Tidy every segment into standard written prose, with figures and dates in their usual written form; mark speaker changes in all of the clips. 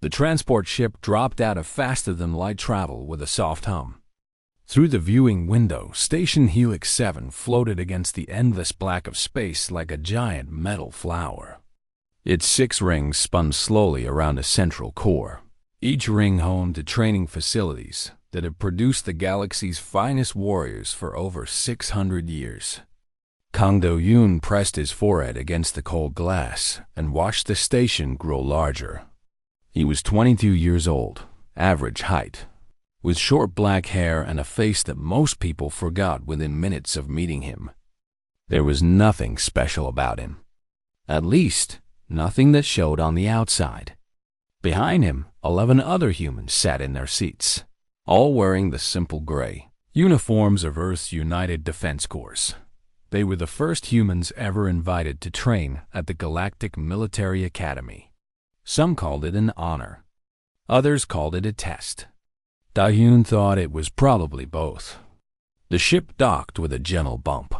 Speaker 1: The transport ship dropped out of faster-than-light travel with a soft hum. Through the viewing window, Station Helix 7 floated against the endless black of space like a giant metal flower. Its 6 rings spun slowly around a central core, each ring home to training facilities that have produced the galaxy's finest warriors for over 600 years. Kang Do-yoon pressed his forehead against the cold glass and watched the station grow larger. He was 22 years old, average height, with short black hair and a face that most people forgot within minutes of meeting him. There was nothing special about him. At least, nothing that showed on the outside. Behind him, 11 other humans sat in their seats, all wearing the simple gray uniforms of Earth's United Defense Corps. They were the first humans ever invited to train at the Galactic Military Academy. Some called it an honor. Others called it a test. Do-yoon thought it was probably both. The ship docked with a gentle bump.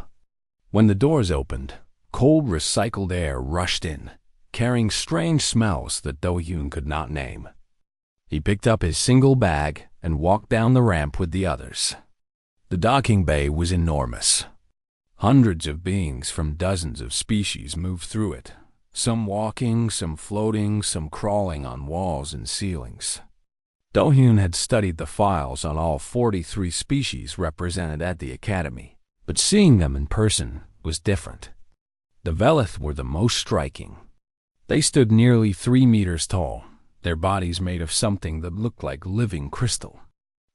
Speaker 1: When the doors opened, cold recycled air rushed in, carrying strange smells that Do-yoon could not name. He picked up his single bag and walked down the ramp with the others. The docking bay was enormous. Hundreds of beings from dozens of species moved through it, some walking, some floating, some crawling on walls and ceilings. Do-yoon had studied the files on all 43 species represented at the Academy, but seeing them in person was different. The Velith were the most striking. They stood nearly 3 meters tall, their bodies made of something that looked like living crystal.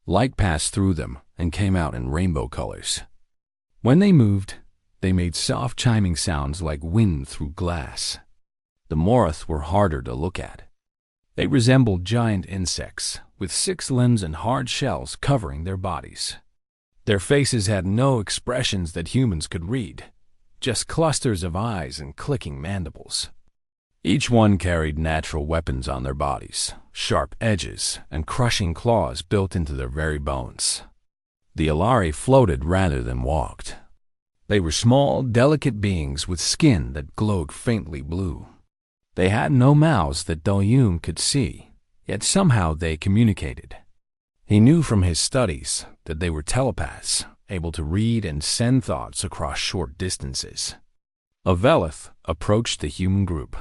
Speaker 1: Light passed through them and came out in rainbow colors. When they moved, they made soft chiming sounds like wind through glass. The Morith were harder to look at. They resembled giant insects, with 6 limbs and hard shells covering their bodies. Their faces had no expressions that humans could read, just clusters of eyes and clicking mandibles. Each one carried natural weapons on their bodies, sharp edges and crushing claws built into their very bones. The Alari floated rather than walked. They were small, delicate beings with skin that glowed faintly blue. They had no mouths that Do-yoon could see, yet somehow they communicated. He knew from his studies that they were telepaths, able to read and send thoughts across short distances. A Velith approached the human group.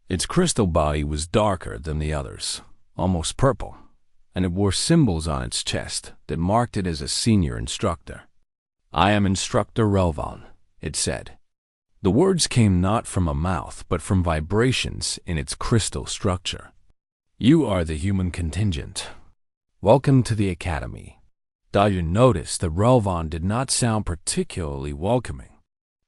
Speaker 1: Its crystal body was darker than the others, almost purple, and it wore symbols on its chest that marked it as a senior instructor. "I am Instructor Relvon," it said. The words came not from a mouth, but from vibrations in its crystal structure. "You are the human contingent. Welcome to the Academy." Do-yoon noticed that Relvon did not sound particularly welcoming.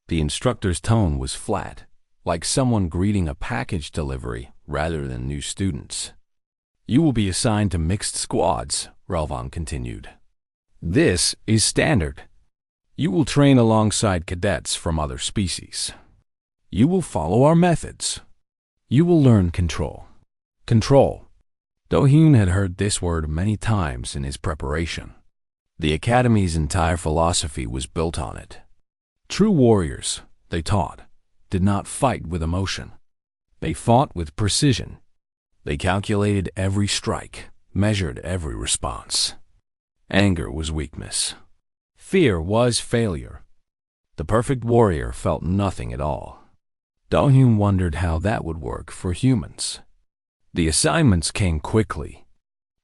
Speaker 1: The instructor's tone was flat, like someone greeting a package delivery rather than new students. "You will be assigned to mixed squads," Relvon continued. "This is standard. You will train alongside cadets from other species. You will follow our methods. You will learn control." Control. Do-yoon had heard this word many times in his preparation. The Academy's entire philosophy was built on it. True warriors, they taught, did not fight with emotion. They fought with precision. They calculated every strike, measured every response. Anger was weakness. Fear was failure. The perfect warrior felt nothing at all. Do-yoon wondered how that would work for humans. The assignments came quickly.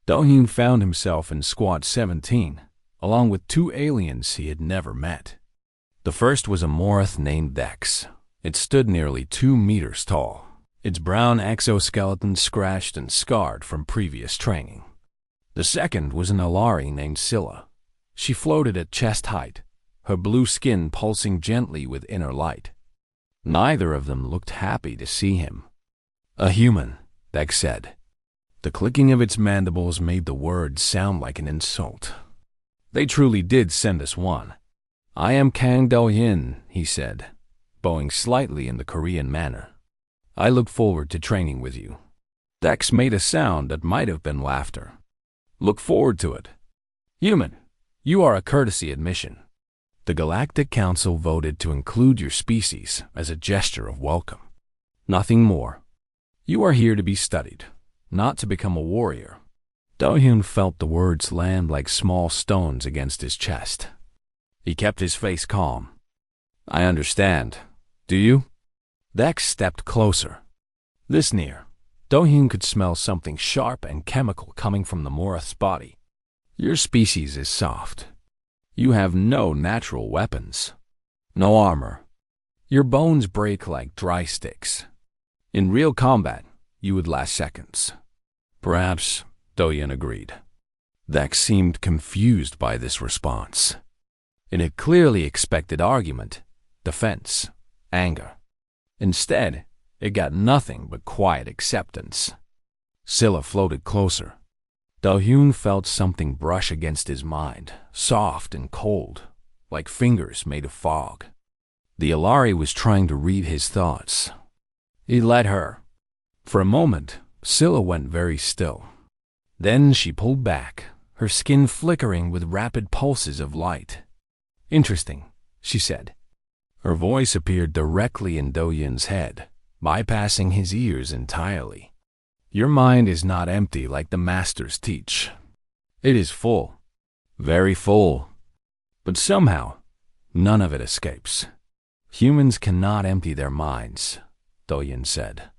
Speaker 1: Do-yoon found himself in Squad 17, along with 2 aliens he had never met. The first was a Morith named Dex. It stood nearly 2 meters tall, its brown exoskeleton scratched and scarred from previous training. The second was an Alari named Scylla. She floated at chest height, her blue skin pulsing gently with inner light. Neither of them looked happy to see him. "A human," Dex said. The clicking of its mandibles made the words sound like an insult. "They truly did send us one. I am Kang Do-yoon," he said, bowing slightly in the Korean manner. "I look forward to training with you." Dex made a sound that might have been laughter. "Look forward to it. Human, you are a courtesy admission. The Galactic Council voted to include your species as a gesture of welcome. Nothing more. You are here to be studied, not to become a warrior. Do-hyun felt the words land like small stones against his chest. He kept his face calm. I understand. Do you? Dex stepped closer. This near, Do-hyun could smell something sharp and chemical coming from the Morath's body. Your species is soft. You have no natural weapons. No armor. Your bones break like dry sticks. In real combat, you would last seconds. Perhaps, Do-hyun agreed. Dex seemed confused by this response. In a clearly expected argument, defense, anger. Instead, it got nothing but quiet acceptance. Scylla floated closer. Do-hyun felt something brush against his mind, soft and cold, like fingers made of fog. The Alari was trying to read his thoughts. He let her. For a moment, Scylla went very still. Then she pulled back, her skin flickering with rapid pulses of light. Interesting, she said. Her voice appeared directly in Do-hyun's head, bypassing his ears entirely. Your mind is not empty like the masters teach. It is full, very full. But somehow, none of it escapes. Humans cannot empty their minds, Do-hyun said.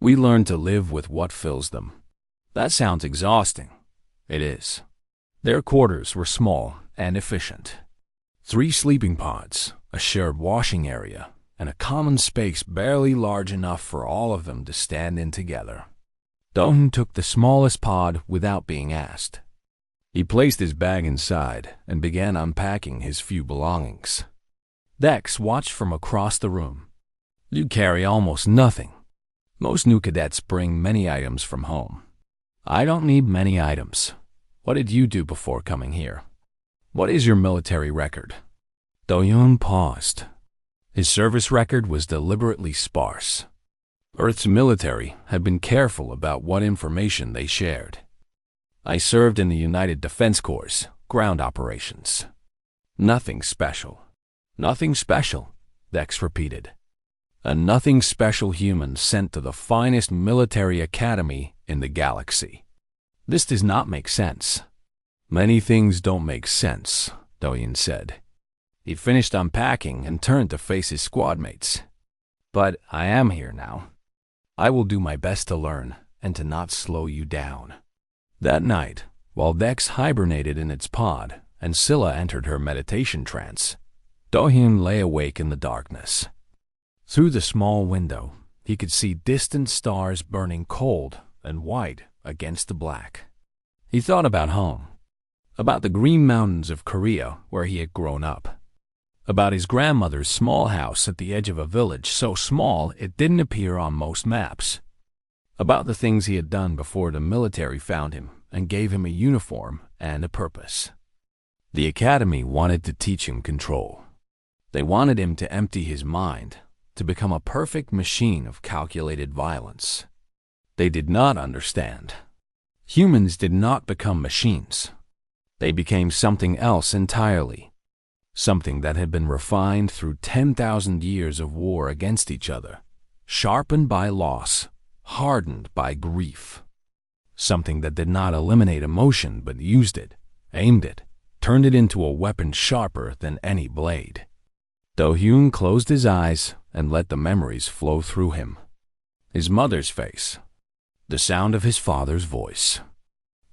Speaker 1: We learn to live with what fills them. That sounds exhausting. It is. Their quarters were small and efficient. 3 sleeping pods, a shared washing area, and a common space barely large enough for all of them to stand in together. Do-hyun took the smallest pod without being asked. He placed his bag inside and began unpacking his few belongings. Dex watched from across the room. You carry almost nothing. Most new cadets bring many items from home. I don't need many items. What did you do before coming here? What is your military record? Do-hyun paused. His service record was deliberately sparse. Earth's military had been careful about what information they shared. I served in the United Defense Corps, ground operations. Nothing special. Nothing special, Dex repeated. A nothing special human sent to the finest military academy in the galaxy. This does not make sense. Many things don't make sense, Do-hyun said. He finished unpacking and turned to face his squad mates. But I am here now. I will do my best to learn and to not slow you down. That night, while Dex hibernated in its pod and Scylla entered her meditation trance, Do-hyun lay awake in the darkness. Through the small window, he could see distant stars burning cold and white against the black. He thought about home, about the green mountains of Korea where he had grown up, about his grandmother's small house at the edge of a village so small it didn't appear on most maps, about the things he had done before the military found him and gave him a uniform and a purpose. The academy wanted to teach him control. They wanted him to empty his mind, to become a perfect machine of calculated violence. They did not understand. Humans did not become machines. They became something else entirely, something that had been refined through 10,000 years of war against each other, sharpened by loss, hardened by grief. Something that did not eliminate emotion but used it, aimed it, turned it into a weapon sharper than any blade. Do-hyun closed his eyes and let the memories flow through him. His mother's face, the sound of his father's voice,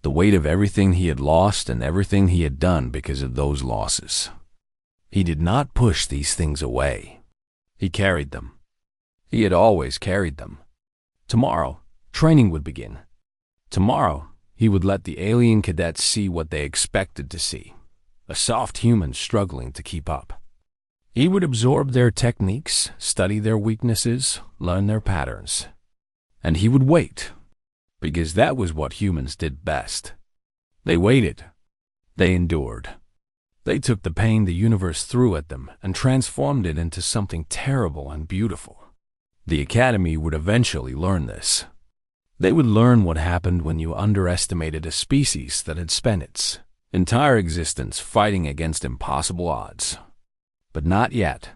Speaker 1: the weight of everything he had lost and everything he had done because of those losses. He did not push these things away. He carried them. He had always carried them. Tomorrow, training would begin. Tomorrow, he would let the alien cadets see what they expected to see, a soft human struggling to keep up. He would absorb their techniques, study their weaknesses, learn their patterns. And he would wait, because that was what humans did best. They waited. They endured. They took the pain the universe threw at them and transformed it into something terrible and beautiful. The Academy would eventually learn this. They would learn what happened when you underestimated a species that had spent its entire existence fighting against impossible odds. But not yet.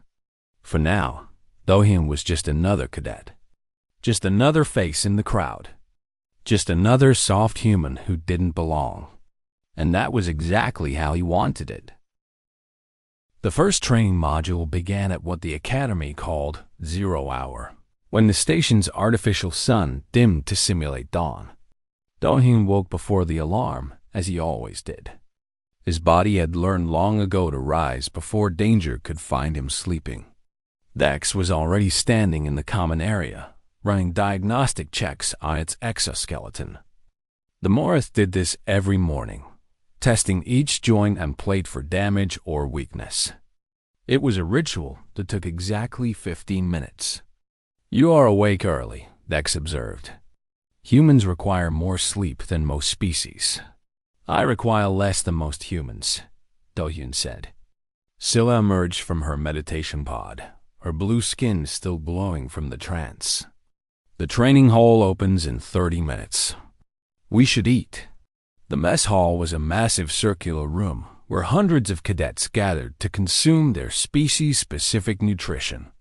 Speaker 1: For now, Do-hyun was just another cadet. Just another face in the crowd. Just another soft human who didn't belong. And that was exactly how he wanted it. The first training module began at what the Academy called 0 hour, when the station's artificial sun dimmed to simulate dawn. Do-hyun woke before the alarm, as he always did. His body had learned long ago to rise before danger could find him sleeping. Dex was already standing in the common area, running diagnostic checks on its exoskeleton. The Morith did this every morning, testing each joint and plate for damage or weakness. It was a ritual that took exactly 15 minutes. "You are awake early," Dex observed. "Humans require more sleep than most species." "I require less than most humans," Do-hyun said. Scylla emerged from her meditation pod, her blue skin still glowing from the trance. "The training hall opens in 30 minutes. We should eat." The mess hall was a massive circular room where hundreds of cadets gathered to consume their species-specific nutrition.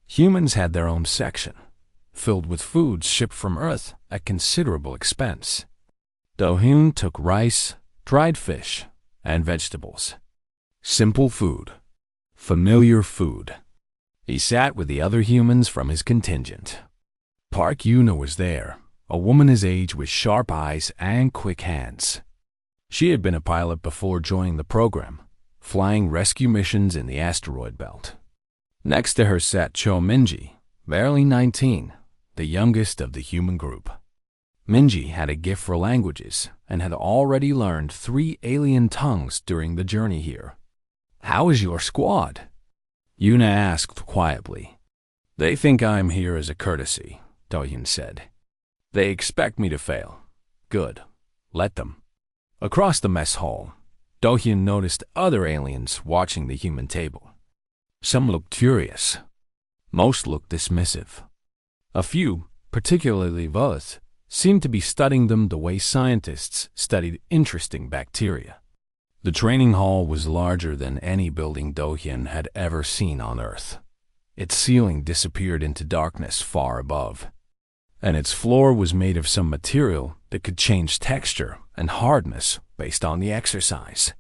Speaker 1: Humans had their own section, filled with foods shipped from Earth at considerable expense. Do-hyun took rice, dried fish, and vegetables. Simple food. Familiar food. He sat with the other humans from his contingent. Park Yuna was there, a woman his age with sharp eyes and quick hands. She had been a pilot before joining the program, flying rescue missions in the asteroid belt. Next to her sat Cho Minji, barely 19, the youngest of the human group. Minji had a gift for languages and had already learned 3 alien tongues during the journey here. "How is your squad?" Yuna asked quietly. "They think I'm here as a courtesy," Do-hyun said. "They expect me to fail. Good. Let them." Across the mess hall, Do-hyun noticed other aliens watching the human table. Some looked curious. Most looked dismissive. A few, particularly Voth, seemed to be studying them the way scientists studied interesting bacteria. The training hall was larger than any building Do-hyun had ever seen on Earth. Its ceiling disappeared into darkness far above, and its floor was made of some material that could change texture and hardness based on the exercise.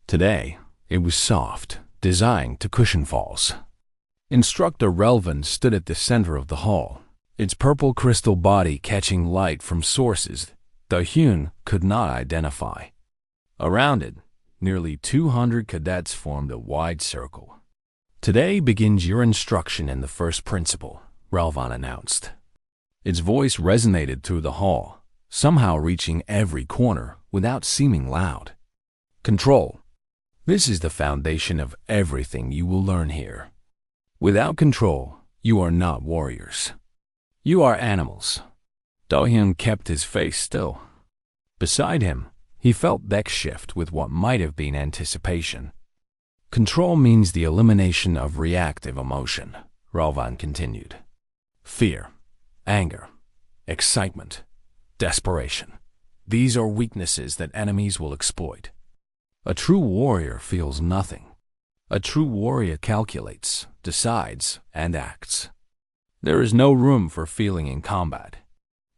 Speaker 1: Today, it was soft, designed to cushion falls. Instructor Relvan stood at the center of the hall, its purple crystal body catching light from sources Do-hyun could not identify. Around it, nearly 200 cadets formed a wide circle. "Today begins your instruction in the first principle," Relvan announced. Its voice resonated through the hall, somehow reaching every corner without seeming loud. "Control. This is the foundation of everything you will learn here. Without control, you are not warriors. You are animals." Do-hyun kept his face still. Beside him, he felt Dex shift with what might have been anticipation. "Control means the elimination of reactive emotion," Relvan continued. "Fear, anger, excitement, desperation. These are weaknesses that enemies will exploit. A true warrior feels nothing. A true warrior calculates, decides, and acts. There is no room for feeling in combat."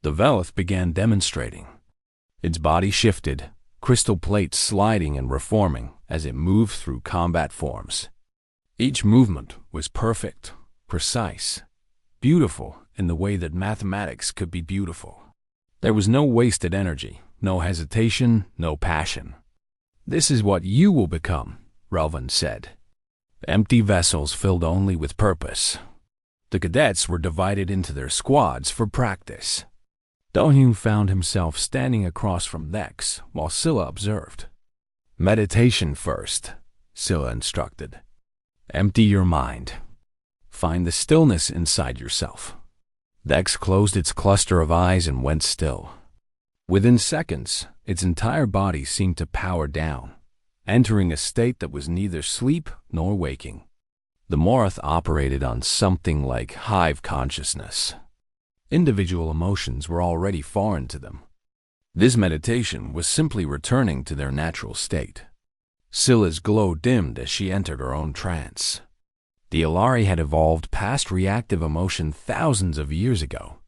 Speaker 1: The Velith began demonstrating. Its body shifted, crystal plates sliding and reforming as it moved through combat forms. Each movement was perfect, precise, beautiful in the way that mathematics could be beautiful. There was no wasted energy, no hesitation, no passion. "This is what you will become," Relvan said. Empty vessels filled only with purpose. The cadets were divided into their squads for practice. Do-hyun found himself standing across from Dex while Scylla observed. "Meditation first," Scylla instructed. "Empty your mind. Find the stillness inside yourself." Dex closed its cluster of eyes and went still. Within seconds, its entire body seemed to power down, entering a state that was neither sleep nor waking. The Morith operated on something like hive consciousness. Individual emotions were already foreign to them. This meditation was simply returning to their natural state. Scylla's glow dimmed as she entered her own trance. The Ilari had evolved past reactive emotion thousands of years ago.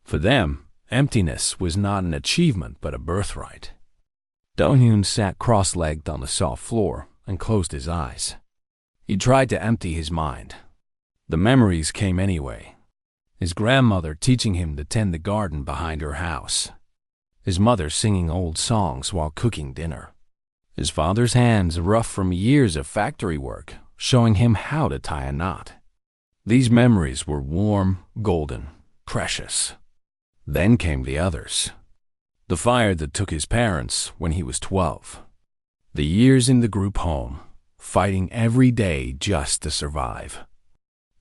Speaker 1: For them, Emptiness was not an achievement but a birthright. Do-hyun sat cross-legged on the soft floor and closed his eyes. He tried to empty his mind. The memories came anyway. His grandmother teaching him to tend the garden behind her house. His mother singing old songs while cooking dinner. His father's hands rough from years of factory work, showing him how to tie a knot. These memories were warm, golden, precious. Then came the others. The fire that took his parents when he was 12. The years in the group home, fighting every day just to survive.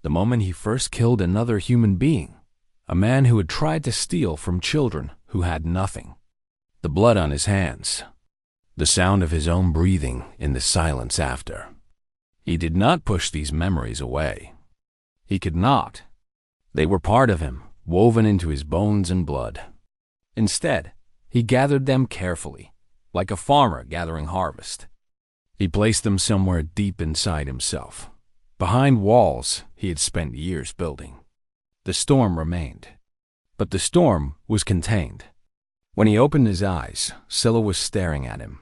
Speaker 1: The moment he first killed another human being, a man who had tried to steal from children who had nothing. The blood on his hands. The sound of his own breathing in the silence after. He did not push these memories away. He could not. They were part of him, woven into his bones and blood. Instead, he gathered them carefully, like a farmer gathering harvest. He placed them somewhere deep inside himself, behind walls he had spent years building. The storm remained, but the storm was contained. When he opened his eyes, Scylla was staring at him.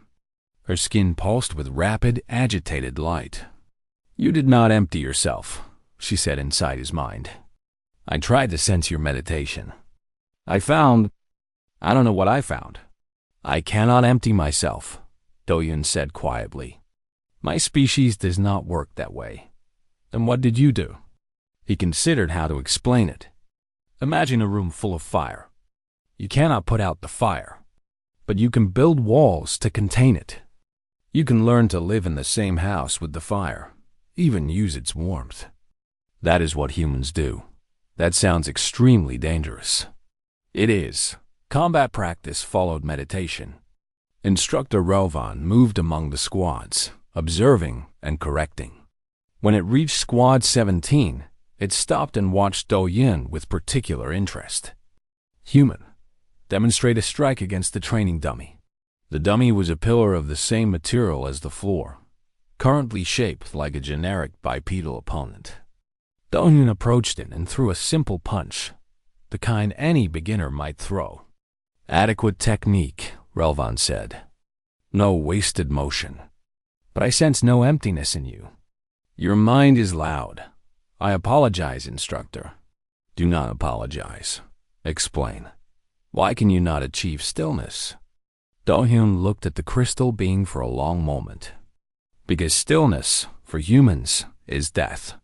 Speaker 1: Her skin pulsed with rapid, agitated light. "You did not empty yourself," she said inside his mind. "I tried to sense your meditation. I don't know what I found. I cannot empty myself," Do-hyun said quietly. "My species does not work that way." "Then what did you do?" He considered how to explain it. Imagine a room full of fire. You cannot put out the fire, but you can build walls to contain it. You can learn to live in the same house with the fire, even use its warmth. That is what humans do. That sounds extremely dangerous. It is. Combat practice followed meditation. Instructor Relvan moved among the squads, observing and correcting. When it reached Squad 17, it stopped and watched Do-hyun with particular interest. "Human, demonstrate a strike against the training dummy." The dummy was a pillar of the same material as the floor, currently shaped like a generic bipedal opponent. Do-hyun approached it and threw a simple punch, the kind any beginner might throw. "Adequate technique," Relvan said. "No wasted motion. But I sense no emptiness in you. Your mind is loud. I apologize, instructor." "Do not apologize. Explain. Why can you not achieve stillness?" Do-hyun looked at the crystal being for a long moment. "Because stillness, for humans, is death.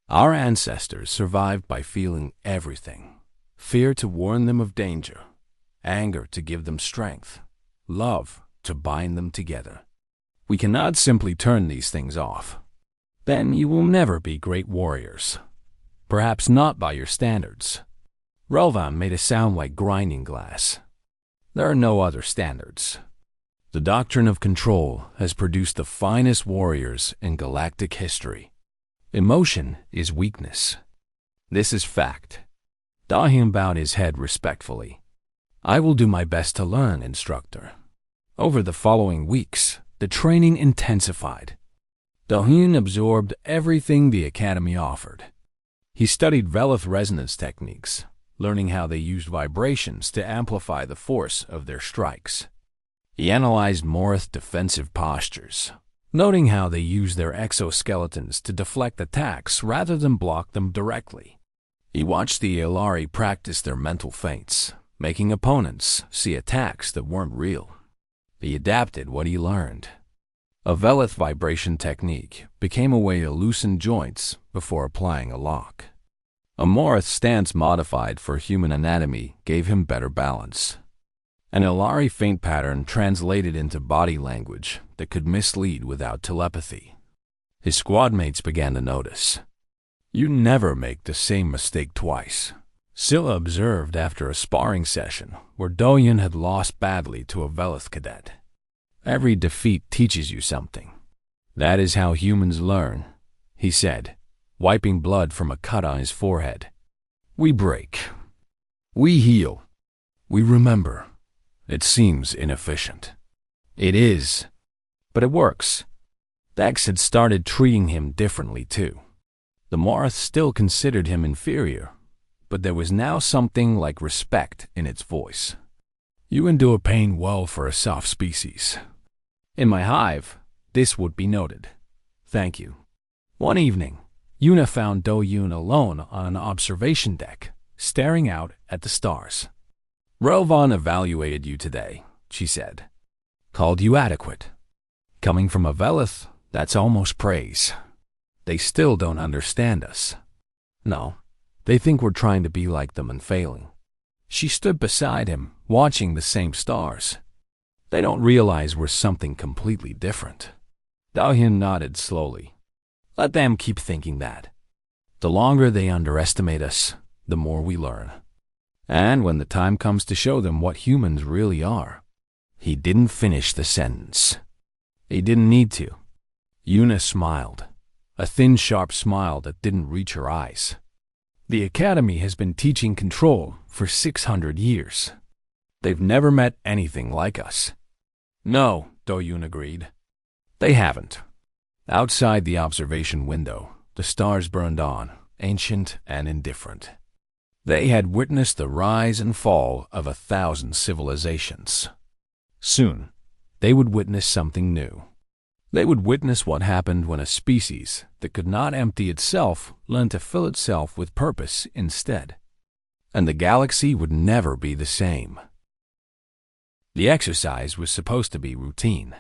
Speaker 1: Our ancestors survived by feeling everything. Fear to warn them of danger. Anger to give them strength. Love to bind them together. We cannot simply turn these things off. Then you will never be great warriors. Perhaps not by your standards." Relvan made a sound like grinding glass. "There are no other standards. The doctrine of control has produced the finest warriors in galactic history. Emotion is weakness. This is fact." Do-hyun bowed his head respectfully. "I will do my best to learn, instructor." Over the following weeks, the training intensified. Do-hyun absorbed everything the academy offered. He studied Velith resonance techniques, learning how they used vibrations to amplify the force of their strikes. He analyzed Morith defensive postures, noting how they used their exoskeletons to deflect attacks rather than block them directly. He watched the Ilari practice their mental feints, making opponents see attacks that weren't real. He adapted what he learned. A Velith vibration technique became a way to loosen joints before applying a lock. A Morith stance modified for human anatomy gave him better balance. An Ilari feint pattern translated into body language that could mislead without telepathy. His squad mates began to notice. "You never make the same mistake twice," Scylla observed after a sparring session where Do-hyun had lost badly to a Velith cadet. "Every defeat teaches you something. That is how humans learn," he said, wiping blood from a cut on his forehead. "We break. We heal. We remember. It seems inefficient. It is. But it works." Dex had started treating him differently too. The Morith still considered him inferior, but there was now something like respect in its voice. "You endure pain well for a soft species. In my hive, this would be noted. Thank you." One evening, Yuna found Do-Yoon alone on an observation deck, staring out at the stars. "Relvon evaluated you today," she said. "Called you adequate. Coming from a Velith, that's almost praise. They still don't understand us. No, they think we're trying to be like them and failing." She stood beside him, watching the same stars. "They don't realize we're something completely different." Do-Hyun nodded slowly. "Let them keep thinking that. The longer they underestimate us, the more we learn. And when the time comes to show them what humans really are." He didn't finish the sentence. He didn't need to. Yuna smiled, a thin, sharp smile that didn't reach her eyes. "The Academy has been teaching control for 600 years. They've never met anything like us." "No," Do-Yoon agreed. "They haven't." Outside the observation window, the stars burned on, ancient and indifferent. They had witnessed the rise and fall of 1,000 civilizations. Soon, they would witness something new. They would witness what happened when a species that could not empty itself learned to fill itself with purpose instead. And the galaxy would never be the same. The exercise was supposed to be routine.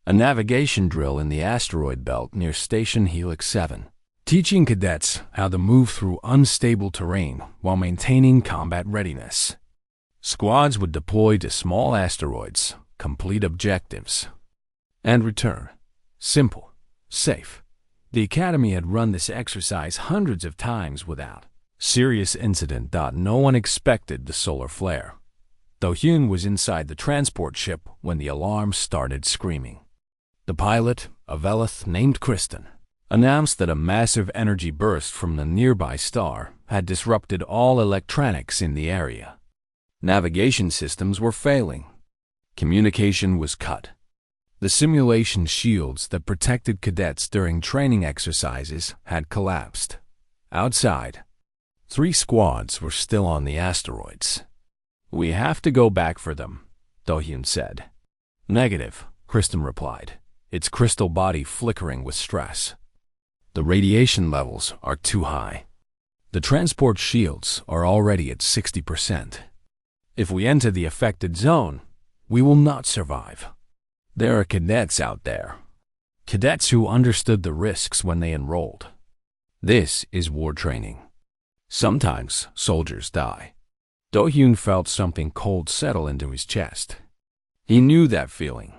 Speaker 1: A navigation drill in the asteroid belt near Station Helix 7, teaching cadets how to move through unstable terrain while maintaining combat readiness. Squads would deploy to small asteroids, complete objectives, and return. Simple, safe. The Academy had run this exercise hundreds of times without serious incident. No one expected the solar flare. Do-Hyun was inside the transport ship when the alarm started screaming. The pilot, a Velith named Kristen, announced that a massive energy burst from the nearby star had disrupted all electronics in the area. Navigation systems were failing. Communication was cut. The simulation shields that protected cadets during training exercises had collapsed. Outside, 3 squads were still on the asteroids. "We have to go back for them," Do-Hyun said. "Negative," Kristen replied, its crystal body flickering with stress. "The radiation levels are too high. The transport shields are already at 60%. If we enter the affected zone, we will not survive. There are cadets out there. Cadets who understood the risks when they enrolled. This is war training. Sometimes soldiers die." Do-Hyun felt something cold settle into his chest. He knew that feeling.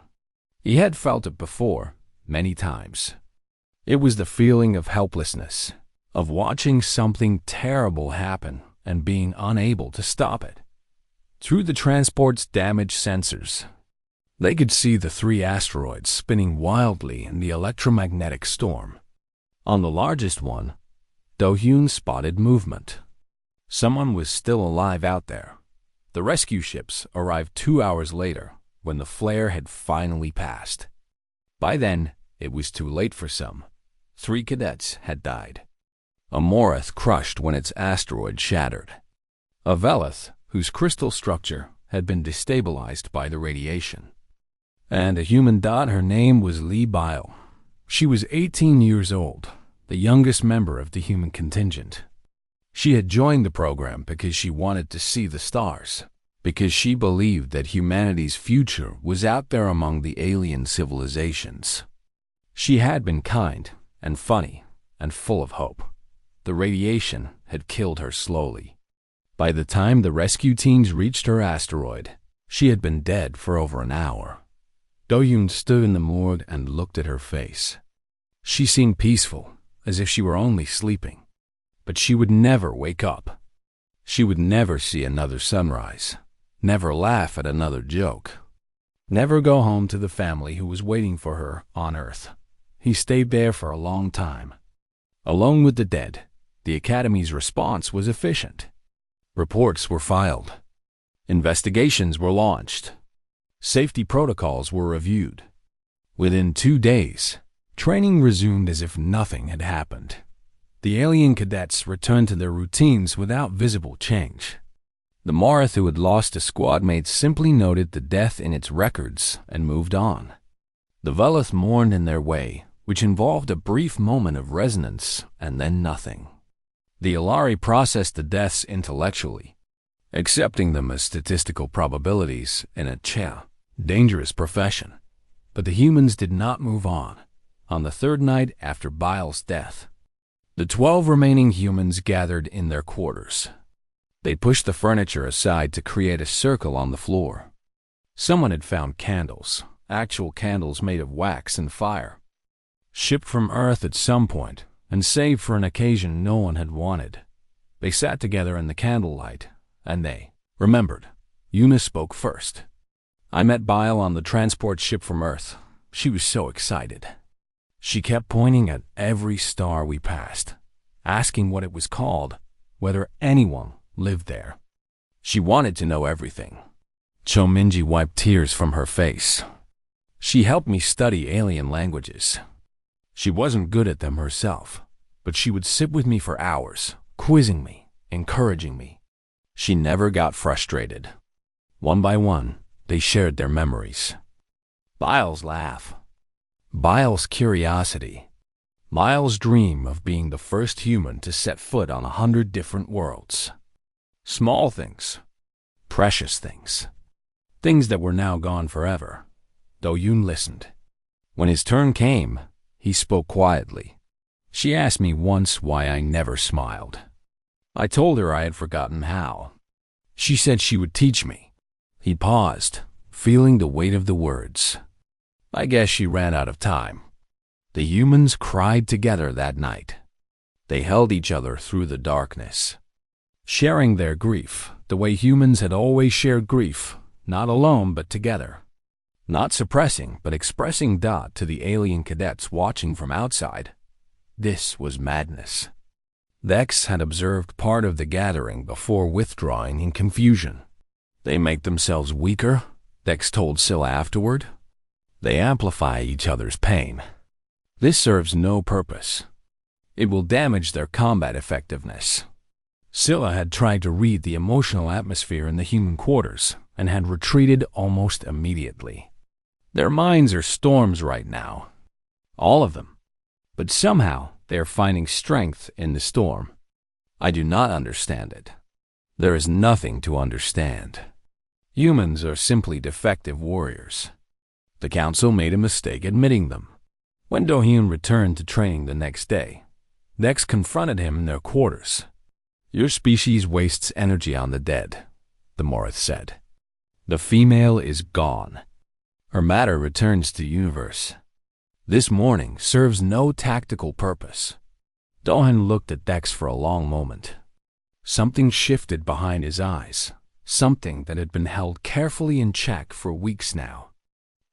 Speaker 1: He had felt it before, many times. It was the feeling of helplessness, of watching something terrible happen and being unable to stop it. Through the transport's damaged sensors, they could see the 3 asteroids spinning wildly in the electromagnetic storm. On the largest one, Do-Hyun spotted movement. Someone was still alive out there. The rescue ships arrived 2 hours later, when the flare had finally passed. By then, it was too late for some. 3 cadets had died. A Morath crushed when its asteroid shattered. A Velith whose crystal structure had been destabilized by the radiation. And a human. Her name was Lee Bile. She was 18 years old, the youngest member of the human contingent. She had joined the program because she wanted to see the stars, because she believed that humanity's future was out there among the alien civilizations. She had been kind and funny and full of hope. The radiation had killed her slowly. By the time the rescue teams reached her asteroid, she had been dead for over an hour. Do-Hyun stood in the morgue and looked at her face. She seemed peaceful, as if she were only sleeping. But she would never wake up. She would never see another sunrise, never laugh at another joke, never go home to the family who was waiting for her on Earth. He stayed there for a long time. Alone with the dead, the Academy's response was efficient. Reports were filed. Investigations were launched. Safety protocols were reviewed. Within 2 days, training resumed as if nothing had happened. The alien cadets returned to their routines without visible change. The Morath who had lost a squad mate simply noted the death in its records and moved on. The Veleth mourned in their way, which involved a brief moment of resonance and then nothing. The Ilari processed the deaths intellectually, accepting them as statistical probabilities in a dangerous profession. But the humans did not move on. On the third night after Bile's death, the 12 remaining humans gathered in their quarters. They pushed the furniture aside to create a circle on the floor. Someone had found candles, actual candles made of wax and fire, shipped from Earth at some point and saved for an occasion no one had wanted. They sat together in the candlelight, and they remembered. Eunice spoke first. I met Bile on the transport ship from Earth. She was so excited. She kept pointing at every star we passed, asking what it was called, whether anyone lived there. She wanted to know everything. Chominji wiped tears from her face. She helped me study alien languages. She wasn't good at them herself, but she would sit with me for hours, quizzing me, encouraging me. She never got frustrated. One by one, they shared their memories. Bile's laugh. Bile's curiosity. Bile's dream of being the first human to set foot on 100 different worlds. Small things. Precious things. Things that were now gone forever. Do-Yoon listened. When his turn came, he spoke quietly. She asked me once why I never smiled. I told her I had forgotten how. She said she would teach me. He paused, feeling the weight of the words. I guess she ran out of time. The humans cried together that night. They held each other through the darkness, sharing their grief the way humans had always shared grief, not alone but together. Not suppressing but expressing to the alien cadets watching from outside. This was madness. Dex had observed part of the gathering before withdrawing in confusion. They make themselves weaker, Dex told Scylla afterward. They amplify each other's pain. This serves no purpose. It will damage their combat effectiveness. Scylla had tried to read the emotional atmosphere in the human quarters and had retreated almost immediately. Their minds are storms right now. All of them. But somehow they are finding strength in the storm. I do not understand it. There is nothing to understand. Humans are simply defective warriors. The council made a mistake admitting them. When Do-Hyun returned to training the next day, Dex confronted him in their quarters. Your species wastes energy on the dead, the Morath said. The female is gone. Her matter returns to universe. This morning serves no tactical purpose. Do-Hyun looked at Dex for a long moment. Something shifted behind his eyes, something that had been held carefully in check for weeks now.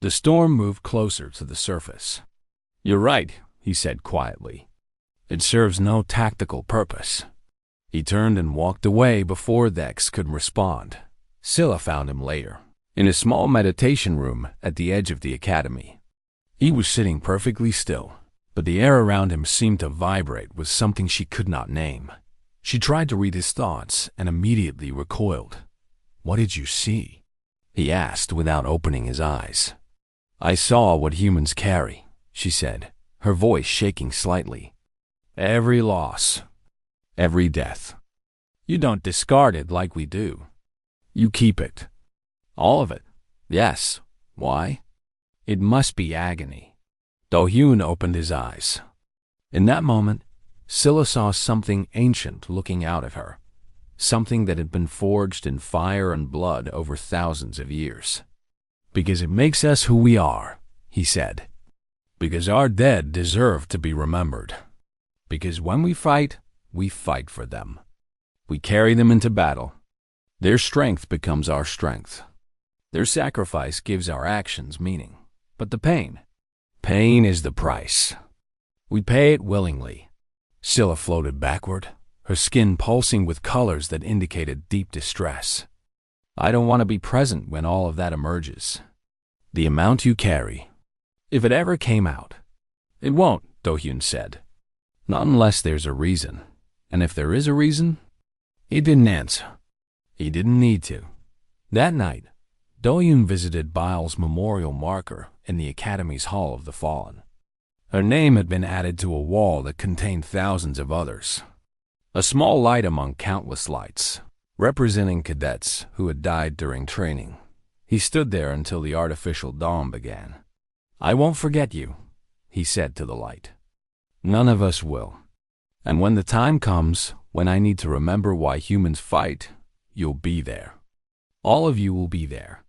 Speaker 1: The storm moved closer to the surface. You're right, he said quietly. It serves no tactical purpose. He turned and walked away before Dex could respond. Scylla found him later, in a small meditation room at the edge of the academy. He was sitting perfectly still, but the air around him seemed to vibrate with something she could not name. She tried to read his thoughts and immediately recoiled. What did you see? He asked without opening his eyes. I saw what humans carry, she said, her voice shaking slightly. Every loss, every death. You don't discard it like we do. You keep it. All of it. Yes. Why? It must be agony. Do-Hyun opened his eyes. In that moment, Scylla saw something ancient looking out at her, something that had been forged in fire and blood over thousands of years. Because it makes us who we are, he said. Because our dead deserve to be remembered. Because when we fight for them. We carry them into battle. Their strength becomes our strength. Their sacrifice gives our actions meaning. But the pain is the price. We pay it willingly. Scylla floated backward, her skin pulsing with colors that indicated deep distress. I don't want to be present when all of that emerges. The amount you carry, if it ever came out. It won't, Do-Hyun said. Not unless there's a reason. And if there is a reason, he didn't answer. He didn't need to. That night, Do-Yoon visited Bile's memorial marker in the Academy's Hall of the Fallen. Her name had been added to a wall that contained thousands of others. A small light among countless lights, representing cadets who had died during training. He stood there until the artificial dawn began. "I won't forget you," he said to the light. "None of us will. And when the time comes, when I need to remember why humans fight, you'll be there. All of you will be there."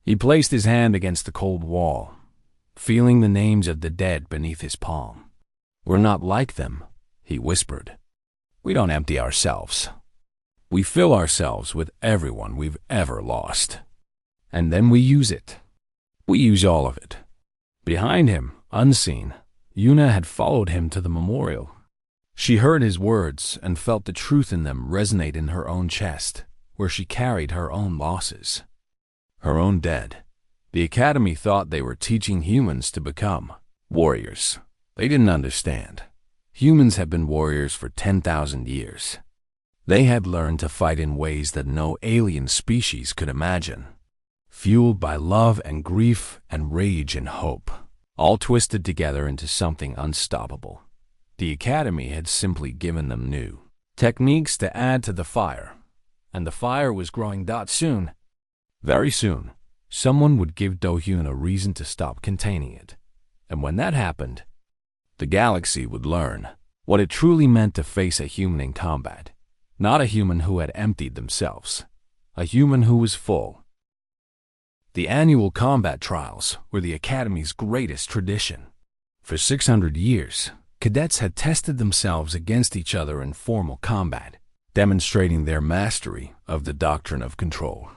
Speaker 1: He placed his hand against the cold wall, feeling the names of the dead beneath his palm. "We're not like them," he whispered. "We don't empty ourselves. We fill ourselves with everyone we've ever lost. And then we use it. We use all of it." Behind him, unseen, Yuna had followed him to the memorial. She heard his words and felt the truth in them resonate in her own chest, where she carried her own losses. Her own dead. The Academy thought they were teaching humans to become warriors. They didn't understand. Humans have been warriors for 10,000 years. They had learned to fight in ways that no alien species could imagine, fueled by love and grief and rage and hope, all twisted together into something unstoppable. The Academy had simply given them new techniques to add to the fire, and the fire was growing. Soon, very soon, someone would give Do-Hyun a reason to stop containing it. And when that happened, the galaxy would learn what it truly meant to face a human in combat. Not a human who had emptied themselves, a human who was full. The annual combat trials were the Academy's greatest tradition. For 600 years, cadets had tested themselves against each other in formal combat, demonstrating their mastery of the doctrine of control.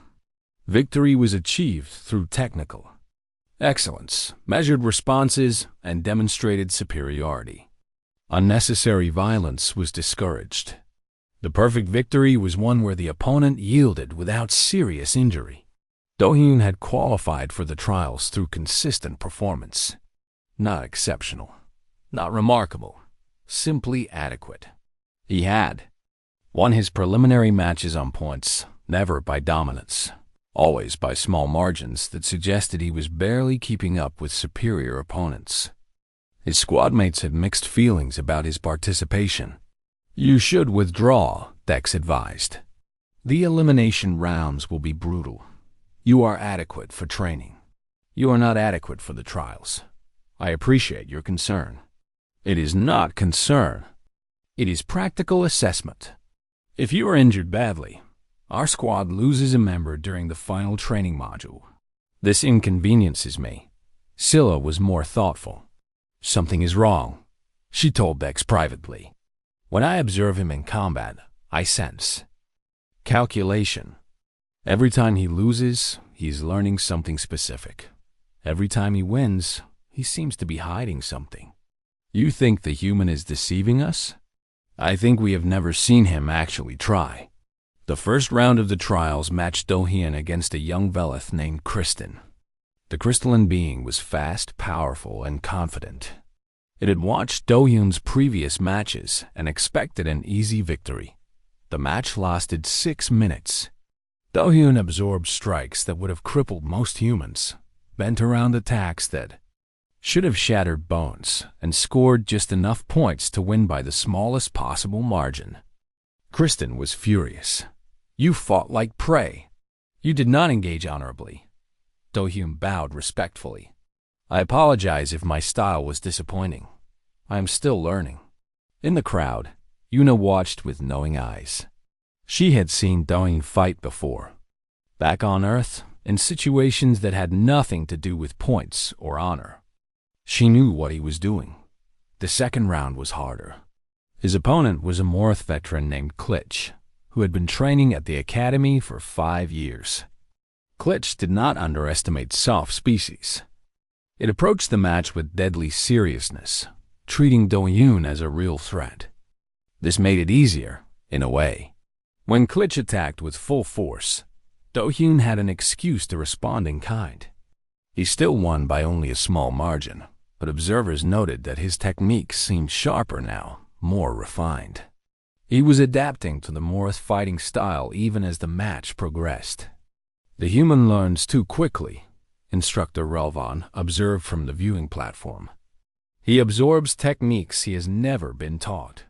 Speaker 1: Victory was achieved through technical excellence, measured responses, and demonstrated superiority. Unnecessary violence was discouraged. The perfect victory was one where the opponent yielded without serious injury. Do-Hyun had qualified for the trials through consistent performance. Not exceptional, not remarkable, simply adequate. He had won his preliminary matches on points, never by dominance, always by small margins that suggested he was barely keeping up with superior opponents. His squad mates had mixed feelings about his participation. "You should withdraw," Dex advised. "The elimination rounds will be brutal. You are adequate for training. You are not adequate for the trials. I appreciate your concern." "It is not concern. It is practical assessment. If you are injured badly, our squad loses a member during the final training module. This inconveniences me." Scylla was more thoughtful. "Something is wrong," she told Dex privately. "When I observe him in combat, I sense calculation. Every time he loses, he's learning something specific. Every time he wins, he seems to be hiding something. You think the human is deceiving us? I think we have never seen him actually try." The first round of the trials matched Do-Hyun against a young Velith named Kristen. The crystalline being was fast, powerful, and confident. It had watched Do-Hyun's previous matches and expected an easy victory. The match lasted 6 minutes. Do-Hyun absorbed strikes that would have crippled most humans, bent around attacks that should have shattered bones, and scored just enough points to win by the smallest possible margin. Kristen was furious. "You fought like prey. You did not engage honorably." Do-Hyun bowed respectfully. "I apologize if my style was disappointing. I am still learning." In the crowd, Yuna watched with knowing eyes. She had seen Do-Hyun fight before. Back on Earth, in situations that had nothing to do with points or honor. She knew what he was doing. The second round was harder. His opponent was a Morith veteran named Klitsch, who had been training at the Academy for 5 years. Klitsch did not underestimate soft species. It approached the match with deadly seriousness, treating Do-Hyun as a real threat. This made it easier, in a way. When Klitsch attacked with full force, Do-Hyun had an excuse to respond in kind. He still won by only a small margin, but observers noted that his technique seemed sharper now, more refined. He was adapting to the Morth fighting style even as the match progressed. The human learns too quickly, Instructor Relvon observed from the viewing platform. He absorbs techniques he has never been taught.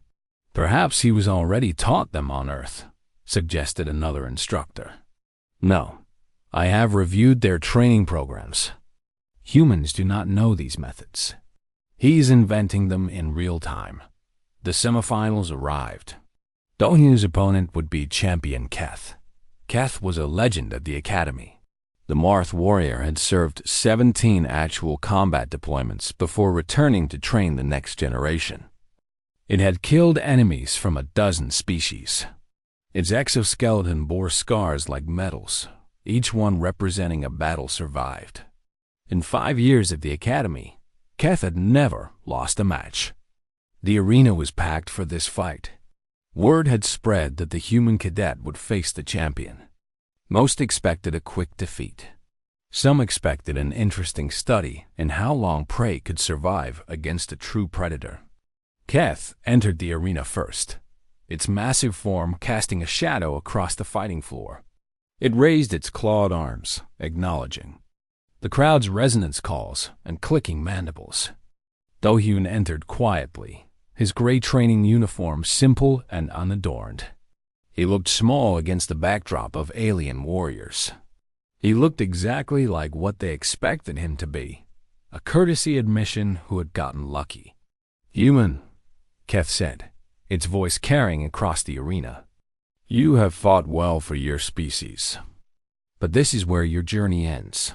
Speaker 1: Perhaps he was already taught them on Earth, suggested another instructor. No, I have reviewed their training programs. Humans do not know these methods. He's inventing them in real time. The semifinals arrived. Do-hyun's opponent would be champion Keth. Keth was a legend at the academy. The Morth warrior had served 17 actual combat deployments before returning to train the next generation. It had killed enemies from a dozen species. Its exoskeleton bore scars like medals, each one representing a battle survived. In 5 years at the academy, Keth had never lost a match. The arena was packed for this fight. Word had spread that the human cadet would face the champion. Most expected a quick defeat. Some expected an interesting study in how long prey could survive against a true predator. Keth entered the arena first, its massive form casting a shadow across the fighting floor. It raised its clawed arms, acknowledging. The crowd's resonance calls and clicking mandibles. Do-hyun entered quietly, his gray training uniform simple and unadorned. He looked small against the backdrop of alien warriors. He looked exactly like what they expected him to be, a courtesy admission who had gotten lucky. "Human," Keth said, its voice carrying across the arena. "You have fought well for your species. But this is where your journey ends.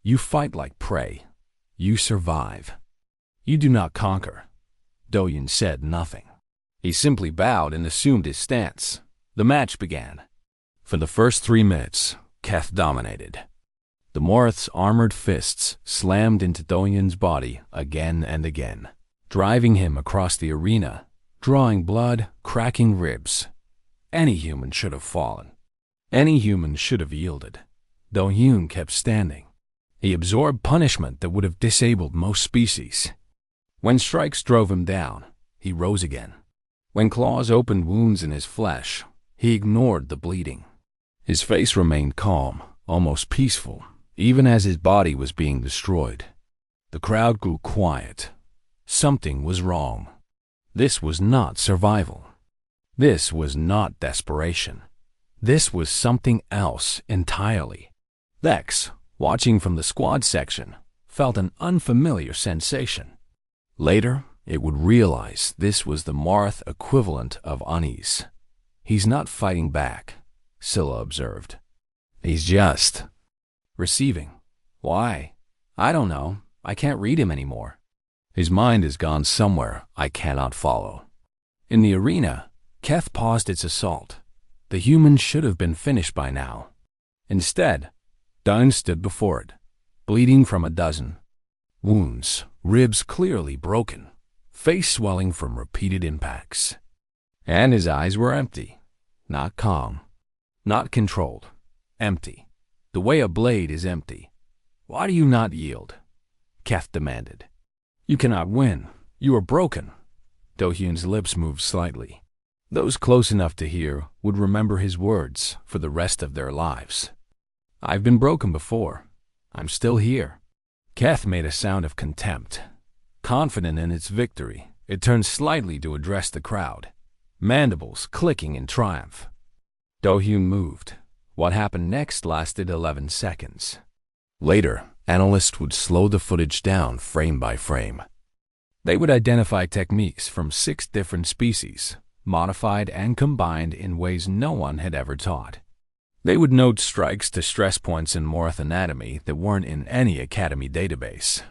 Speaker 1: You fight like prey. You survive. You do not conquer." Do-hyun said nothing. He simply bowed and assumed his stance. The match began. For the first 3 minutes, Keth dominated. The Morth's armored fists slammed into Do-hyun's body again and again, driving him across the arena, drawing blood, cracking ribs. Any human should have fallen. Any human should have yielded. Do-hyun kept standing. He absorbed punishment that would have disabled most species. When strikes drove him down, he rose again. When claws opened wounds in his flesh, he ignored the bleeding. His face remained calm, almost peaceful, even as his body was being destroyed. The crowd grew quiet. Something was wrong. This was not survival. This was not desperation. This was something else entirely. Lex, watching from the squad section, felt an unfamiliar sensation. Later, it would realize this was the Morth equivalent of unease. "He's not fighting back," Scylla observed. "He's just receiving." "Why?" "I don't know. I can't read him anymore. His mind has gone somewhere I cannot follow." In the arena, Keth paused its assault. The human should have been finished by now. Instead, Do-hyun stood before it, bleeding from a dozen wounds, ribs clearly broken, face swelling from repeated impacts. And his eyes were empty, not calm, not controlled, empty, the way a blade is empty. "Why do you not yield?" Keth demanded. "You cannot win. You are broken." Do-hyun's lips moved slightly. Those close enough to hear would remember his words for the rest of their lives. "I've been broken before. I'm still here." Keth made a sound of contempt. Confident in its victory, it turned slightly to address the crowd, mandibles clicking in triumph. Do-hyun moved. What happened next lasted 11 seconds. Later, analysts would slow the footage down frame by frame. They would identify techniques from 6 different species, modified and combined in ways no one had ever taught. They would note strikes to stress points in Morth anatomy that weren't in any academy database.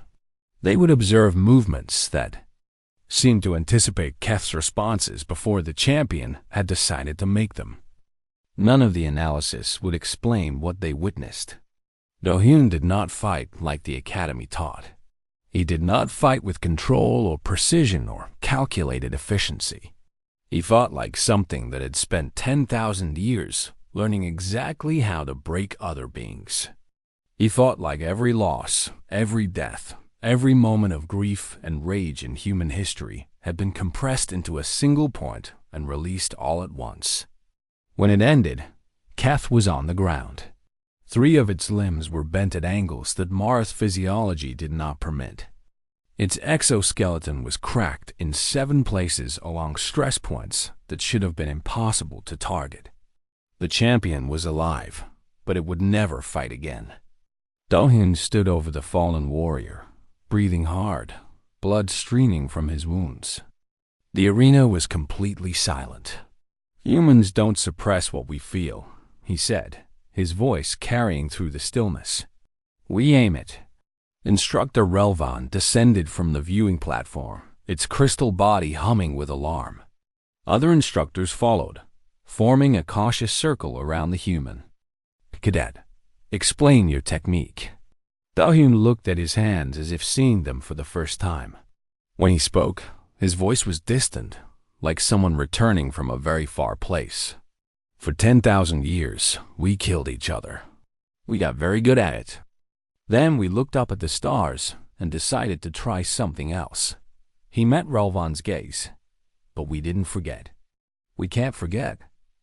Speaker 1: They would observe movements that seemed to anticipate Keth's responses before the champion had decided to make them. None of the analysis would explain what they witnessed. Do-hyun did not fight like the academy taught. He did not fight with control or precision or calculated efficiency. He fought like something that had spent 10,000 years learning exactly how to break other beings. He fought like every loss, every death, every moment of grief and rage in human history had been compressed into a single point and released all at once. When it ended, Keth was on the ground. 3 of its limbs were bent at angles that Mara's physiology did not permit. Its exoskeleton was cracked in 7 places along stress points that should have been impossible to target. The champion was alive, but it would never fight again. Do-hyun stood over the fallen warrior, breathing hard, blood streaming from his wounds. The arena was completely silent. "Humans don't suppress what we feel," he said, his voice carrying through the stillness. "We aim it." Instructor Relvan descended from the viewing platform, its crystal body humming with alarm. Other instructors followed, forming a cautious circle around the human. "Cadet, explain your technique." Do-hyun looked at his hands as if seeing them for the first time. When he spoke, his voice was distant, like someone returning from a very far place. "For 10,000 years, we killed each other. We got very good at it. Then we looked up at the stars and decided to try something else." He met Relvan's gaze. "But we didn't forget. We can't forget.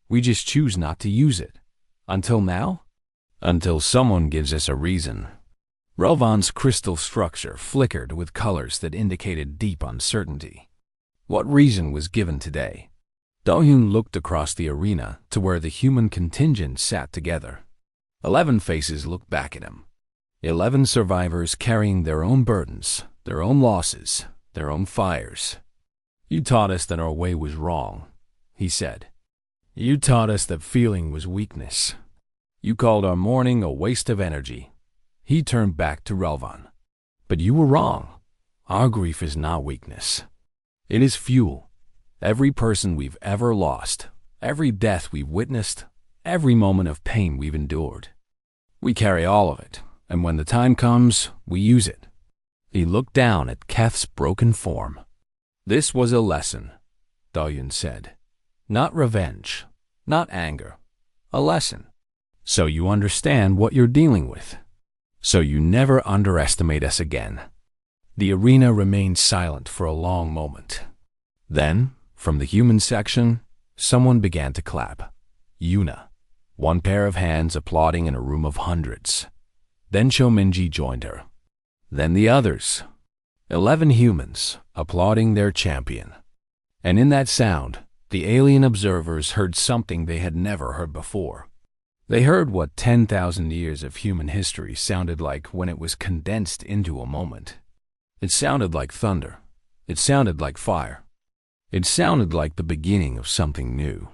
Speaker 1: We just choose not to use it. Until now? Until someone gives us a reason." Relvan's crystal structure flickered with colors that indicated deep uncertainty. What reason was given today? Do-hyun looked across the arena to where the human contingent sat together. 11 faces looked back at him. 11 survivors carrying their own burdens, their own losses, their own fires. "You taught us that our way was wrong," he said. "You taught us that feeling was weakness. You called our mourning a waste of energy." He turned back to Relvan. "But you were wrong. Our grief is not weakness. It is fuel. Every person we've ever lost, every death we've witnessed, every moment of pain we've endured. We carry all of it, and when the time comes, we use it." He looked down at Keth's broken form. "This was a lesson," Do-hyun said. "Not revenge, not anger. A lesson. So you understand what you're dealing with. So you never underestimate us again." The arena remained silent for a long moment. Then, from the human section, someone began to clap. Yuna, one pair of hands applauding in a room of hundreds. Then Cho-Minji joined her. Then the others. 11 humans applauding their champion. And in that sound, the alien observers heard something they had never heard before. They heard what 10,000 years of human history sounded like when it was condensed into a moment. It sounded like thunder. It sounded like fire. It sounded like the beginning of something new.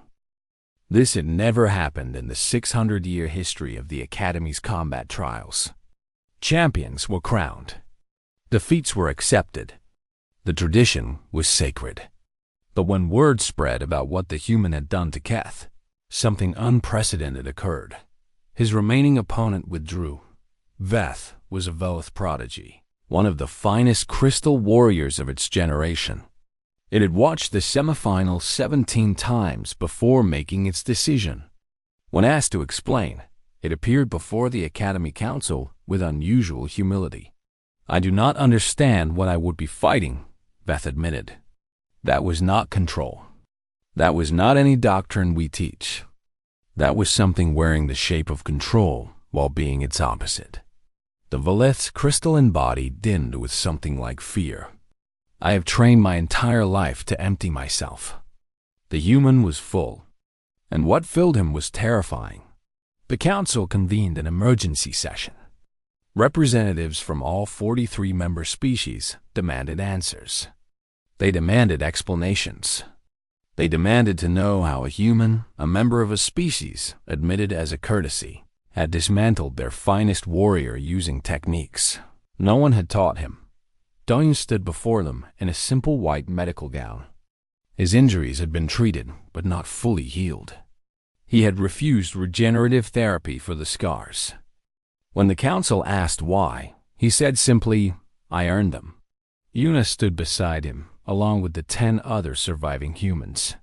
Speaker 1: This had never happened in the 600-year history of the Academy's combat trials. Champions were crowned. Defeats were accepted. The tradition was sacred. But when word spread about what the human had done to Keth, something unprecedented occurred. His remaining opponent withdrew. Veth was a Velith prodigy, one of the finest crystal warriors of its generation. It had watched the semifinal 17 times before making its decision. When asked to explain, it appeared before the Academy Council with unusual humility. "I do not understand what I would be fighting," Veth admitted. "That was not control. That was not any doctrine we teach. That was something wearing the shape of control while being its opposite." The Velith's crystalline body dimmed with something like fear. "I have trained my entire life to empty myself." The human was full, and what filled him was terrifying. The council convened an emergency session. Representatives from all 43 member species demanded answers. They demanded explanations. They demanded to know how a human, a member of a species, admitted as a courtesy, had dismantled their finest warrior using techniques no one had taught him. Do-hyun stood before them in a simple white medical gown. His injuries had been treated, but not fully healed. He had refused regenerative therapy for the scars. When the council asked why, he said simply, "I earned them." Yuna stood beside him, along with the 10 other surviving humans.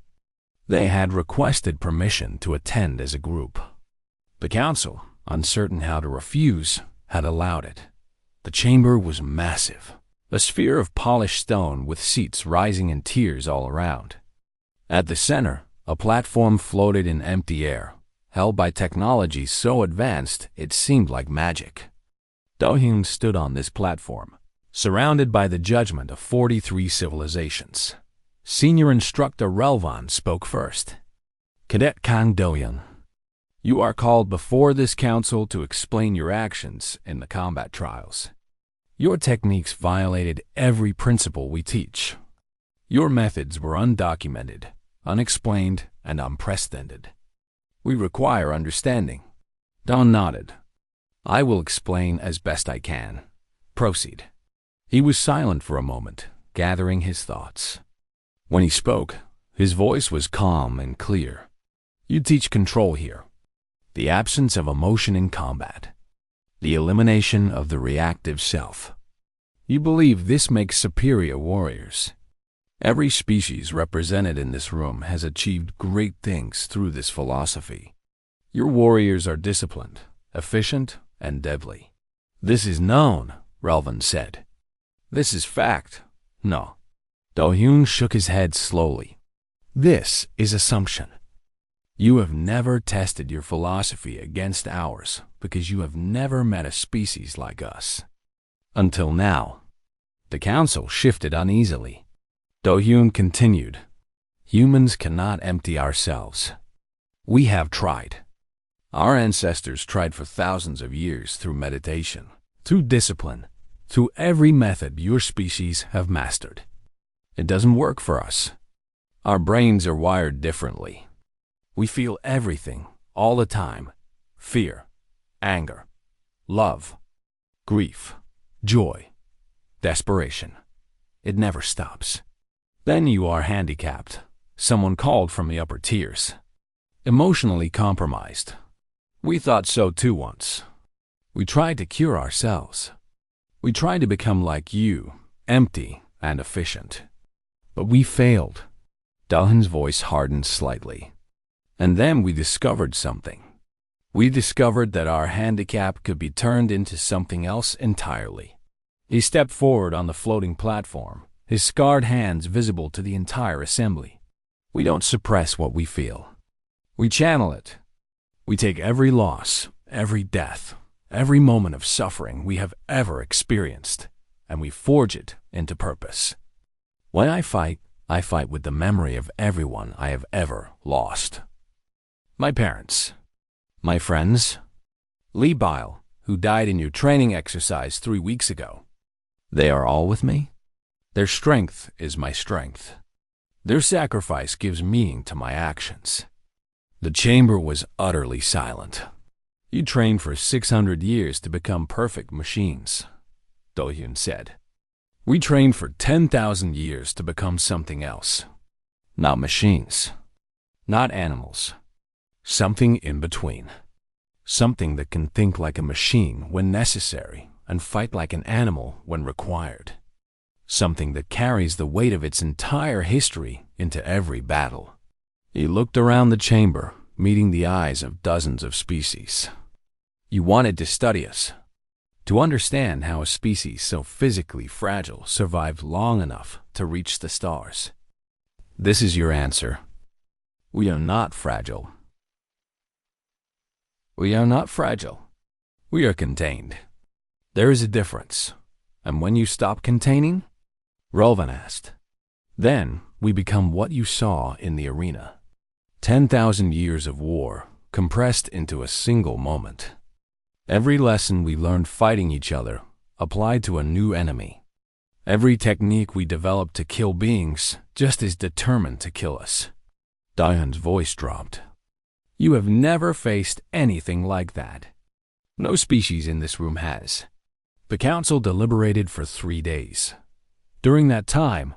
Speaker 1: They had requested permission to attend as a group. The council, uncertain how to refuse, had allowed it. The chamber was massive. a sphere of polished stone with seats rising in tiers all around. At the center, a platform floated in empty air, held by technology so advanced it seemed like magic. Do-hyun stood on this platform, surrounded by the judgment of 43 civilizations. Senior Instructor Relvan spoke first. Cadet Kang Do-hyun, you are called before this council to explain your actions in the combat trials. Your techniques violated every principle we teach. Your methods were undocumented, unexplained, and unprecedented. We require understanding. Don nodded. I will explain as best I can. Proceed. He was silent for a moment, gathering his thoughts. When he spoke, his voice was calm and clear. You teach control here. The absence of emotion in combat. The elimination of the reactive self. You believe this makes superior warriors. Every species represented in this room has achieved great things through this philosophy. Your warriors are disciplined, efficient, and deadly. This is known, Relvan said. This is fact. No. Do-hyun shook his head slowly. This is assumption. You have never tested your philosophy against ours because you have never met a species like us. Until now. The council shifted uneasily. Do-hyun continued. Humans cannot empty ourselves. We have tried. Our ancestors tried for thousands of years through meditation, through discipline, through every method your species have mastered. It doesn't work for us. Our brains are wired differently. We feel everything, all the time. Fear, anger, love, grief, joy, desperation. It never stops. Then you are handicapped, someone called from the upper tiers. Emotionally compromised. We thought so too once. We tried to cure ourselves. We tried to become like you, empty and efficient. But we failed. Do-hyun's voice hardened slightly. And then we discovered something. We discovered that our handicap could be turned into something else entirely. He stepped forward on the floating platform, his scarred hands visible to the entire assembly. We don't suppress what we feel. We channel it. We take every loss, every death, every moment of suffering we have ever experienced, and we forge it into purpose. When I fight with the memory of everyone I have ever lost. My parents, my friends, Lee Bile, who died in your training exercise 3 weeks ago. They are all with me. Their strength is my strength. Their sacrifice gives meaning to my actions. The chamber was utterly silent. You trained for 600 years to become perfect machines, Do-hyun said. We trained for 10,000 years to become something else. Not machines. Not animals. Something in between. Something that can think like a machine when necessary and fight like an animal when required. Something that carries the weight of its entire history into every battle. He looked around the chamber, meeting the eyes of dozens of species. You wanted to study us, to understand how a species so physically fragile survived long enough to reach the stars. This is your answer. We are not fragile. We are not fragile. We are contained. There is a difference. And when you stop containing? Relvan asked. Then we become what you saw in the arena. 10,000 years of war compressed into a single moment. Every lesson we learned fighting each other applied to a new enemy. Every technique we developed to kill beings just as determined to kill us. Do-hyun's voice dropped. You have never faced anything like that. No species in this room has. The council deliberated for 3 days. During that time,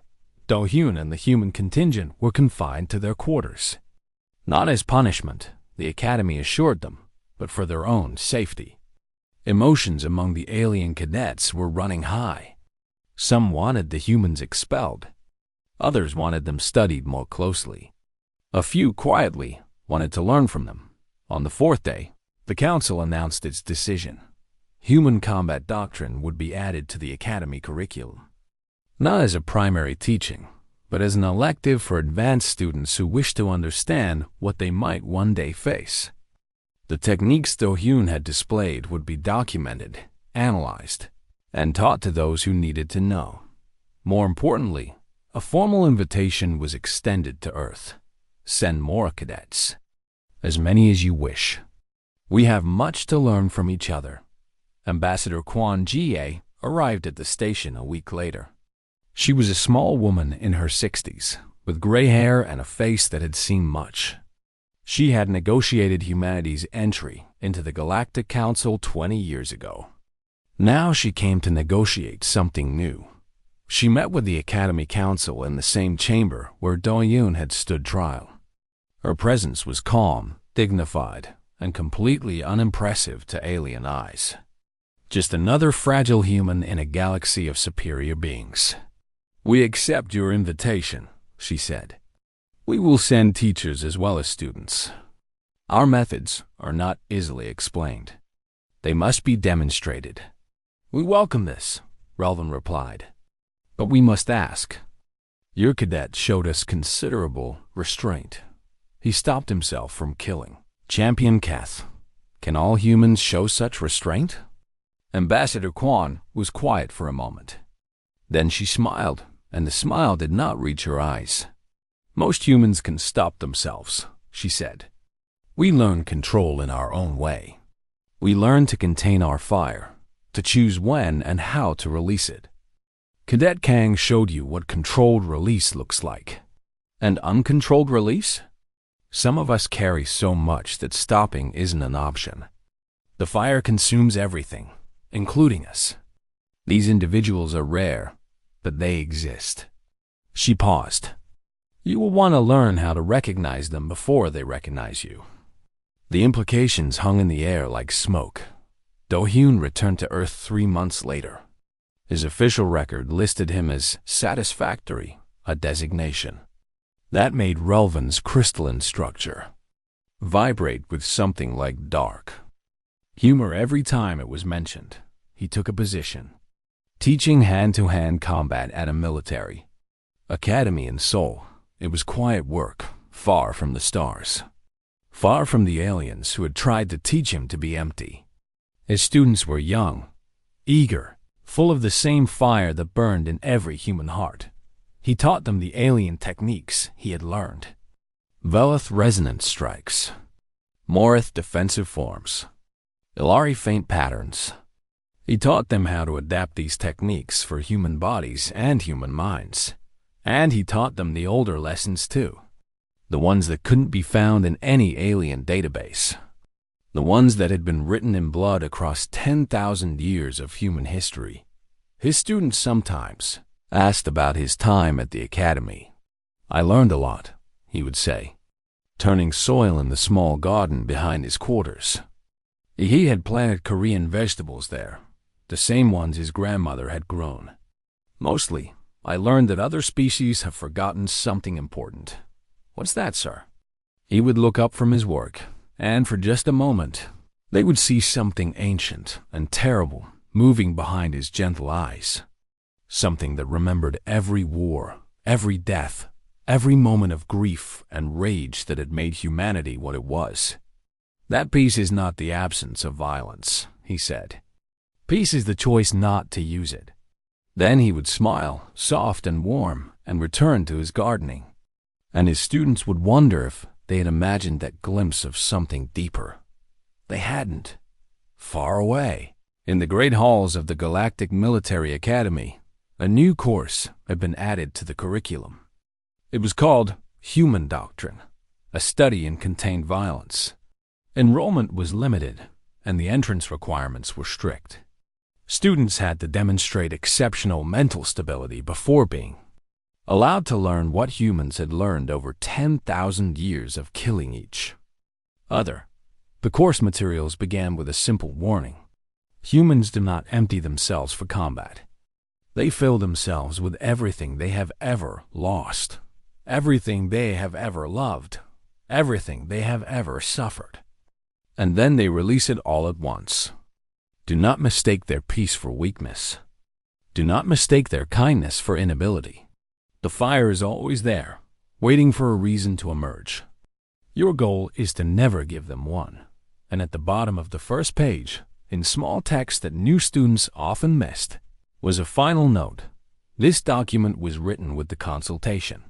Speaker 1: Do-hyun and the human contingent were confined to their quarters. Not as punishment, the Academy assured them, but for their own safety. Emotions among the alien cadets were running high. Some wanted the humans expelled. Others wanted them studied more closely. A few quietly wanted to learn from them. On the 4th day, the council announced its decision. Human combat doctrine would be added to the Academy curriculum. not as a primary teaching, but as an elective for advanced students who wish to understand what they might one day face. The techniques Do-hyun had displayed would be documented, analyzed, and taught to those who needed to know. More importantly, a formal invitation was extended to Earth. Send more cadets. As many as you wish. We have much to learn from each other. Ambassador Kwon Ji-ae arrived at the station a week later. She was a small woman in her 60s, with gray hair and a face that had seen much. She had negotiated humanity's entry into the Galactic Council 20 years ago. Now she came to negotiate something new. She met with the Academy Council in the same chamber where Do-hyun had stood trial. Her presence was calm, dignified, and completely unimpressive to alien eyes. Just another fragile human in a galaxy of superior beings. "We accept your invitation," she said. "We will send teachers as well as students. Our methods are not easily explained. They must be demonstrated." "We welcome this," Relvin replied. "But we must ask." "Your cadet showed us considerable restraint." He stopped himself from killing. "Champion Keth, can all humans show such restraint?" Ambassador Kwon was quiet for a moment. Then she smiled, and the smile did not reach her eyes. "Most humans can stop themselves," she said. "We learn control in our own way. We learn to contain our fire, to choose when and how to release it. Cadet Kang showed you what controlled release looks like. And uncontrolled release? Some of us carry so much that stopping isn't an option. The fire consumes everything, including us. These individuals are rare, but they exist." She paused. "You will want to learn how to recognize them before they recognize you." The implications hung in the air like smoke. Do-hyun returned to Earth 3 months later. His official record listed him as satisfactory, a designation. That made Relvin's crystalline structure vibrate with something like dark humor every time it was mentioned. He took a position, teaching hand-to-hand combat at a military academy in Seoul. It was quiet work, far from the stars, far from the aliens who had tried to teach him to be empty. His students were young, eager, full of the same fire that burned in every human heart. He taught them the alien techniques he had learned. Velith resonance strikes, Morith defensive forms, Ilari feint patterns. He taught them how to adapt these techniques for human bodies and human minds. And he taught them the older lessons too. The ones that couldn't be found in any alien database. The ones that had been written in blood across 10,000 years of human history. His students sometimes asked about his time at the academy. "I learned a lot," he would say, turning soil in the small garden behind his quarters. He had planted Korean vegetables there, the same ones his grandmother had grown. "Mostly, I learned that other species have forgotten something important." "What's that, sir?" He would look up from his work, and for just a moment, they would see something ancient and terrible moving behind his gentle eyes. Something that remembered every war, every death, every moment of grief and rage that had made humanity what it was. "That peace is not the absence of violence," he said. "Peace is the choice not to use it." Then he would smile, soft and warm, and return to his gardening. And his students would wonder if they had imagined that glimpse of something deeper. They hadn't. Far away, in the great halls of the Galactic Military Academy, a new course had been added to the curriculum. It was called Human Doctrine, a study in contained violence. Enrollment was limited, and the entrance requirements were strict. Students had to demonstrate exceptional mental stability before being allowed to learn what humans had learned over 10,000 years of killing each other. The course materials began with a simple warning. Humans do not empty themselves for combat. They fill themselves with everything they have ever lost, everything they have ever loved, everything they have ever suffered. And then they release it all at once. Do not mistake their peace for weakness. Do not mistake their kindness for inability. The fire is always there, waiting for a reason to emerge. Your goal is to never give them one. And at the bottom of the first page, in small text that new students often missed, was a final note. This document was written with the consultation.